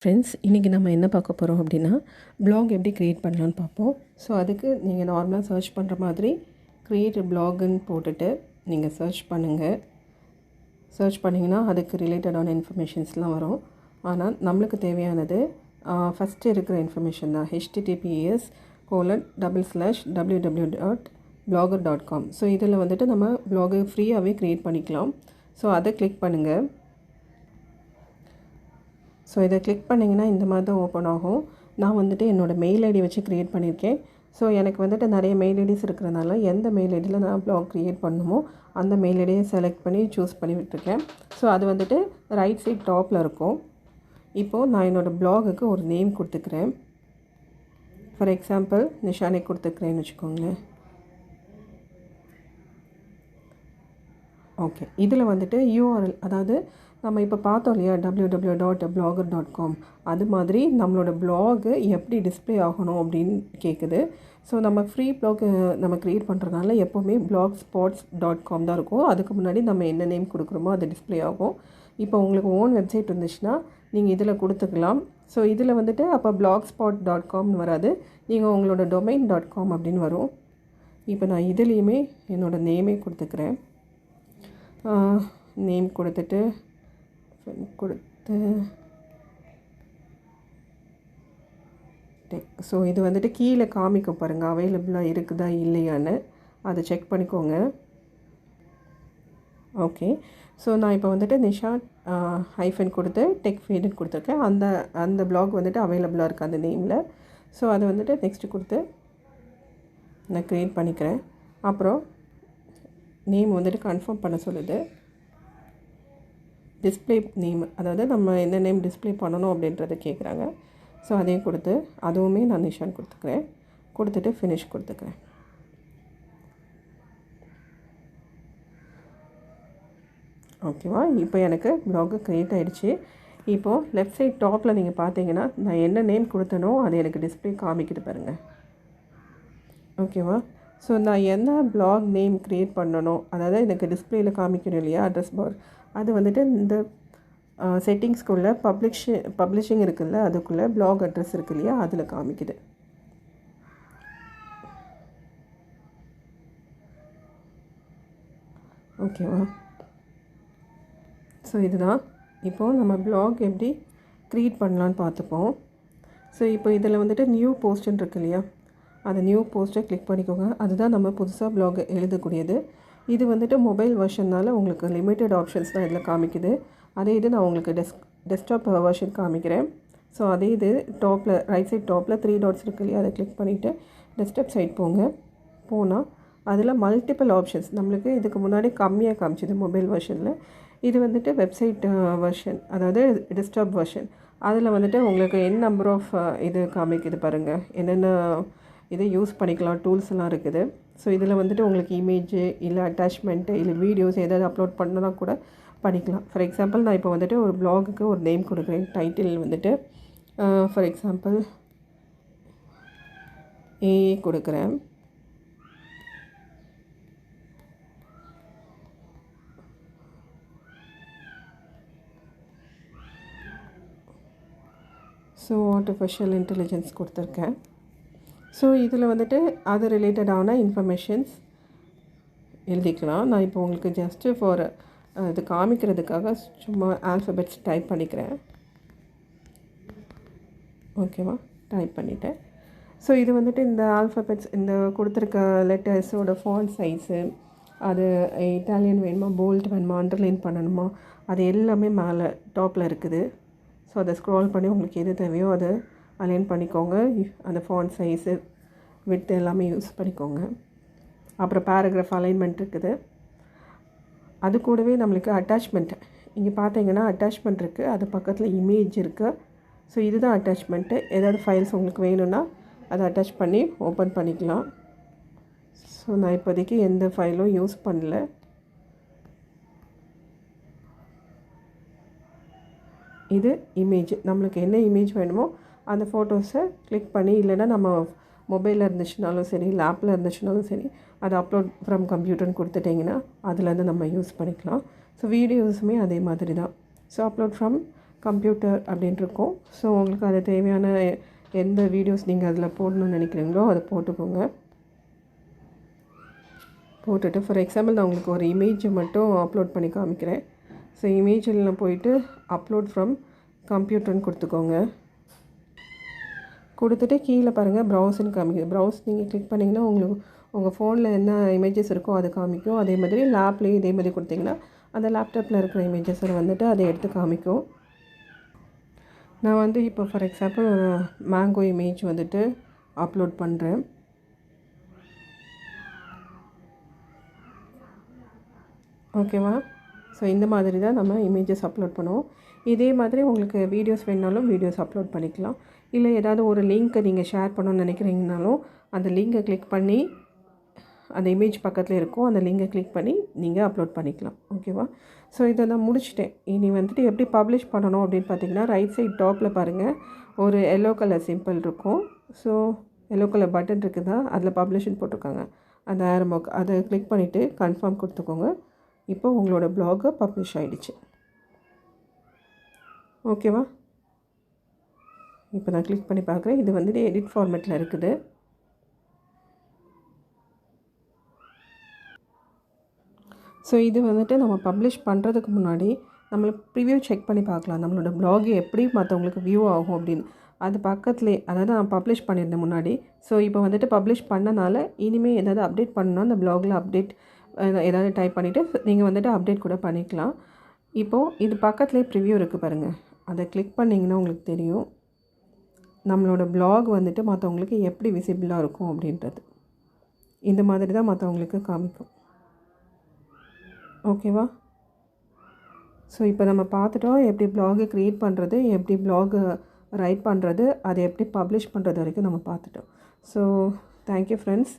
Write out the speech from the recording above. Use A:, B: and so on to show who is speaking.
A: Friends, இன்றைக்கி நம்ம என்ன பார்க்க போகிறோம் அப்படின்னா, ப்ளாக் எப்படி க்ரியேட் பண்ணலான்னு பார்ப்போம். ஸோ அதுக்கு நீங்கள் நார்மலாக சர்ச் பண்ணுற மாதிரி க்ரியேட் ப்ளாகுன்னு போட்டுட்டு நீங்கள் சர்ச் பண்ணுங்கள். சர்ச் பண்ணிங்கன்னா அதுக்கு ரிலேட்டடான இன்ஃபர்மேஷன்ஸ்லாம் வரும். ஆனால் நம்மளுக்கு தேவையானது ஃபஸ்ட்டு இருக்கிற இன்ஃபர்மேஷன் தான். https://www.blogger.com. ஸோ இதில் வந்துட்டு நம்ம ப்ளாகை ஃப்ரீயாகவே க்ரியேட் பண்ணிக்கலாம். ஸோ அதை கிளிக் பண்ணுங்கள். ஸோ இதை கிளிக் பண்ணிங்கன்னா இந்த மாதிரி தான் ஓப்பன் ஆகும். நான் வந்துட்டு என்னோடய மெயில் ஐடி வச்சு க்ரியேட் பண்ணியிருக்கேன். ஸோ எனக்கு வந்துட்டு நிறைய மெயில் ஐடிஸ் இருக்கிறதுனால எந்த மெயில் ஐடியில் நான் ப்ளாக் க்ரியேட் பண்ணணுமோ அந்த மெயில் ஐடியை செலக்ட் பண்ணி சூஸ் பண்ணி விட்டுருக்கேன். ஸோ அது வந்துட்டு ரைட் சைட் டாப்பில் இருக்கும். இப்போது நான் என்னோடய ப்ளாகுக்கு ஒரு நேம் கொடுத்துக்கிறேன். ஃபார் எக்ஸாம்பிள் நிஷானே கொடுத்துக்கிறேன்னு வச்சுக்கோங்களேன். ஓகே, இதில் வந்துட்டு URL, அதாவது நம்ம இப்போ பார்த்தோம் இல்லையா www.blogger.com, அது மாதிரி நம்மளோட ப்ளாகு எப்படி டிஸ்பிளே ஆகணும் அப்படின்னு கேட்குது. ஸோ நம்ம ஃப்ரீ ப்ளாக் நம்ம க்ரியேட் பண்ணுறதுனால எப்போவுமே blogspot.com தான் இருக்கும். அதுக்கு முன்னாடி நம்ம என்ன நேம் கொடுக்குறோமோ அது டிஸ்பிளே ஆகும். இப்போ உங்களுக்கு ஓன் வெப்சைட் இருந்துச்சுன்னா நீங்கள் இதில் கொடுத்துக்கலாம். ஸோ இதில் வந்துட்டு அப்போ blogspot.comனு வராது, நீங்கள் உங்களோட domain.com அப்படின்னு வரும். இப்போ நான் இதுலேயுமே என்னோடய நேமே கொடுத்துக்கிறேன். நேம் கொடுத்துட்டு ஸோ இது வந்துட்டு கீழே காமிக்க பாருங்கள் அவைலபிளாக இருக்குதா இல்லையான்னு, அதை செக் பண்ணிக்கோங்க. ஓகே, ஸோ நான் இப்போ வந்துட்டு நிஷா ஹைஃபன் கொடுத்து டெக் ஃபீடுன்னு கொடுத்துருக்கேன். அந்த ப்ளாக் வந்துட்டு அவைலபிளாக இருக்குது அந்த நேமில். ஸோ அதை வந்துட்டு நெக்ஸ்ட்டு கொடுத்து நான் க்ரியேட் பண்ணிக்கிறேன். அப்புறம் நேம் வந்துட்டு கன்ஃபார்ம் பண்ண சொல்லுது. டிஸ்பிளே நேம், அதாவது நம்ம என்ன நேம் டிஸ்பிளே பண்ணணும் அப்படின்றத கேட்குறாங்க. ஸோ அதையும் கொடுத்து அதுவுமே நான் நிஷான் கொடுத்துக்கிறேன். கொடுத்துட்டு ஃபினிஷ் கொடுத்துக்கிறேன். ஓகேவா, இப்போ எனக்கு ப்ளாகு க்ரியேட் ஆகிடுச்சு. இப்போது லெஃப்ட் சைட் டாப்பில் நீங்கள் பார்த்தீங்கன்னா நான் என்ன நேம் கொடுத்தனோ அது எனக்கு டிஸ்பிளே காமிக்குது பாருங்கள். ஓகேவா, ஸோ நான் என்ன ப்ளாக் நேம் க்ரியேட் பண்ணணும், அதாவது எனக்கு டிஸ்பிளேயில் காமிக்கணும் இல்லையா அட்ரஸ் பார், அது வந்துட்டு இந்த செட்டிங்ஸ்குள்ளே பப்ளிஷிங் இருக்குல்ல, அதுக்குள்ளே ப்ளாக் அட்ரஸ் இருக்கு இல்லையா அதில் காமிக்குது. ஓகேவா, ஸோ இதுதான் இப்போது நம்ம ப்ளாக் எப்படி க்ரியேட் பண்ணலான்னு பார்த்துப்போம். ஸோ இப்போ இதில் வந்துட்டு நியூ போஸ்ட்டுன்னு இருக்கு இல்லையா, அந்த நியூ போஸ்ட்டை கிளிக் பண்ணிக்கோங்க. அதுதான் நம்ம புதுசாக ப்ளாக் எழுதக்கூடியது. இது வந்துட்டு மொபைல் வெர்ஷன்னால் உங்களுக்கு லிமிட்டட் ஆப்ஷன்ஸ் தான் இதில் காமிக்குது. அதே இது நான் உங்களுக்கு டெஸ்க்டாப் வெர்ஷன் காமிக்கிறேன். ஸோ அதே இது டாப்பில் ரைட் சைட் டாப்பில் 3 டாட்ஸ் இருக்கு இல்லையா, அதை கிளிக் பண்ணிவிட்டு டெஸ்க்டாப் சைட் போனால் அதில் மல்டிபிள் ஆப்ஷன்ஸ் நம்மளுக்கு இதுக்கு முன்னாடி கம்மியாக காமிச்சிது மொபைல் வெர்ஷனில். இது வந்துட்டு வெப்சைட் வெர்ஷன், அதாவது டெஸ்க்டாப் வெர்ஷன். அதில் வந்துட்டு உங்களுக்கு நம்பர் ஆஃப் இது காமிக்குது பாருங்கள், என்னென்ன இதை யூஸ் பண்ணிக்கலாம், டூல்ஸ் எல்லாம் இருக்குது. ஸோ இதில் வந்துட்டு உங்களுக்கு இமேஜு இல்லை அட்டாச்மெண்ட்டு இல்லை வீடியோஸ் ஏதாவது அப்லோட் பண்ணனா கூட பண்ணிக்கலாம். ஃபார் எக்ஸாம்பிள் நான் இப்போ வந்துட்டு ஒரு ப்ளாகுக்கு ஒரு நேம் கொடுக்குறேன். டைட்டில் வந்துட்டு ஃபார் எக்ஸாம்பிள் ஏஏ கொடுக்குறேன். ஸோ ஆர்டிஃபிஷியல் இன்டெலிஜென்ஸ் கொடுத்துருக்கேன். ஸோ இதில் வந்துட்டு அது ரிலேட்டடான இன்ஃபர்மேஷன்ஸ் எழுதிக்கலாம். நான் இப்போ உங்களுக்கு ஜஸ்ட்டு ஃபார் இது காமிக்கிறதுக்காக சும்மா ஆல்ஃபபெட்ஸ் டைப் பண்ணிக்கிறேன். ஓகேவா, டைப் பண்ணிவிட்டேன். ஸோ இது வந்துட்டு இந்த ஆல்ஃபபெட்ஸ், இந்த கொடுத்துருக்க லெட்டர்ஸோட ஃபாண்ட் சைஸு, அது இட்டாலியன் வேணுமா, போல்ட் வேணுமா, அண்டர்லைன் பண்ணணுமா, அது எல்லாமே மேலே டாப்பில் இருக்குது. ஸோ அதை ஸ்க்ரால் பண்ணி உங்களுக்கு எது தேவையோ அதை அலைன் பண்ணிக்கோங்க. அந்த ஃபாண்ட் சைஸு விட்த் எல்லாமே யூஸ் பண்ணிக்கோங்க. அப்புறம் பேராகிராஃப் அலைன்மெண்ட் இருக்குது. அது கூடவே நம்மளுக்கு அட்டாச்மெண்ட், இங்கே பார்த்தீங்கன்னா அட்டாச்மெண்ட் இருக்குது, அது பக்கத்தில் இமேஜ் இருக்குது. ஸோ இதுதான் அட்டாச்மெண்ட்டு. ஏதாவது ஃபைல்ஸ் உங்களுக்கு வேணும்னா அதை அட்டாச் பண்ணி ஓப்பன் பண்ணிக்கலாம். ஸோ நான் இப்போதைக்கு எந்த ஃபைலும் யூஸ் பண்ணல. இது இமேஜ், நம்மளுக்கு என்ன இமேஜ் வேணுமோ அந்த ஃபோட்டோஸை கிளிக் பண்ணி, இல்லைன்னா நம்ம மொபைலில் இருந்துச்சுனாலும் சரி, லேப்பில் இருந்துச்சுனாலும் சரி, அதை அப்லோட் ஃப்ரம் கம்ப்யூட்டர்னு கொடுத்துட்டிங்கன்னா அதுலேருந்து நம்ம யூஸ் பண்ணிக்கலாம். ஸோ வீடியோஸுமே அதே மாதிரி தான். ஸோ அப்லோட் ஃப்ரம் கம்ப்யூட்டர் அப்படின்ட்டு இருக்கும். ஸோ உங்களுக்கு அது தேவையான எந்த வீடியோஸ் நீங்கள் அதில் போடணும்னு நினைக்கிறீங்களோ அதை போட்டுக்கோங்க. போட்டுட்டு ஃபார் எக்ஸாம்பிள் நான் உங்களுக்கு ஒரு இமேஜை மட்டும் அப்லோட் பண்ணி காமிக்கிறேன். ஸோ இமேஜில் போயிட்டு அப்லோட் ஃப்ரம் கம்ப்யூட்டர்னு கொடுத்துக்கோங்க. கொடுத்துட்டு கீழே பாருங்கள் ப்ரௌஸ்ன்னு காமிக்குது. ப்ரௌஸ் நீங்கள் கிளிக் பண்ணிங்கன்னா உங்களுக்கு உங்கள் ஃபோனில் என்ன இமேஜஸ் இருக்கோ அது காமிக்கும். அதே மாதிரி லேப்லேயும் இதே மாதிரி கொடுத்திங்கன்னா அந்த லேப்டாப்பில் இருக்கிற இமேஜஸில் வந்துட்டு அதை எடுத்து காமிக்கும். நான் வந்து இப்போ ஃபார் எக்ஸாம்பிள் ஒரு மேங்கோ இமேஜ் வந்துட்டு அப்லோட் பண்ணுறேன். ஓகேவா? ஸோ இந்த மாதிரி தான் நம்ம இமேஜஸ் அப்லோட் பண்ணுவோம். இதே மாதிரி உங்களுக்கு வீடியோஸ் வேணுனாலும் வீடியோஸ் அப்லோட் பண்ணிக்கலாம். இல்லை ஏதாவது ஒரு லிங்க்கை நீங்கள் ஷேர் பண்ணணும்னு நினைக்கிறீங்கனாலும் அந்த லிங்கை கிளிக் பண்ணி அந்த இமேஜ் பக்கத்தில் இருக்கும், அந்த லிங்கை கிளிக் பண்ணி நீங்கள் அப்லோட் பண்ணிக்கலாம். ஓகேவா? ஸோ இதை நான் முடிச்சிட்டேன். இனி வந்துட்டு எப்படி பப்ளிஷ் பண்ணணும் அப்படின்னு பார்த்தீங்கன்னா ரைட் சைட் டாப்பில் பாருங்கள் ஒரு எல்லோ கலர் சிம்பிள் இருக்கும். ஸோ எல்லோ கலர் பட்டன் இருக்குதா, அதில் பப்ளிஷ்னு போட்டிருக்காங்க. அந்த ஆரோ மார்க் அதை கிளிக் பண்ணிவிட்டு கன்ஃபார்ம் கொடுத்துக்கோங்க. இப்போ உங்களோட ப்ளாகை பப்ளிஷ் ஆகிடுச்சு. ஓகேவா? இப்போ நான் கிளிக் பண்ணி பார்க்குறேன். இது வந்துட்டு எடிட் ஃபார்மேட்டில் இருக்குது. ஸோ இது வந்துட்டு நம்ம பப்ளிஷ் பண்ணுறதுக்கு முன்னாடி நம்மளுக்கு ப்ரிவ்யூ செக் பண்ணி பார்க்கலாம். நம்மளோட ப்ளாக் எப்படி மற்றவங்களுக்கு வியூ ஆகும் அப்படின்னு. அது பக்கத்துலேயே அதாவது நான் பப்ளிஷ் பண்ணியிருந்தேன் முன்னாடி. ஸோ இப்போ வந்துட்டு பப்ளிஷ் பண்ணனால இனிமேல் ஏதாவது அப்டேட் பண்ணணும்னா அந்த ப்ளாகில் அப்டேட் ஏதாவது டைப் பண்ணிவிட்டு நீங்கள் வந்துட்டு அப்டேட் கூட பண்ணிக்கலாம். இப்போது இது பக்கத்துலேயே ப்ரிவ்யூ இருக்குது பாருங்கள். அதை கிளிக் பண்ணிங்கன்னா உங்களுக்கு தெரியும் நம்மளோட ப்ளாக் வந்துட்டு மற்றவங்களுக்கு எப்படி விசிபிளாக இருக்கும் அப்படின்றது. இந்த மாதிரி தான் மற்றவங்களுக்கு காமிக்கும். ஓகேவா? ஸோ இப்போ நம்ம பார்த்துட்டோம் எப்படி ப்ளாகை க்ரியேட் பண்ணுறது, எப்படி ப்ளாகை ரைட் பண்ணுறது, அதை எப்படி பப்ளிஷ் பண்ணுறது வரைக்கும் நம்ம பார்த்துட்டோம். So thank you friends.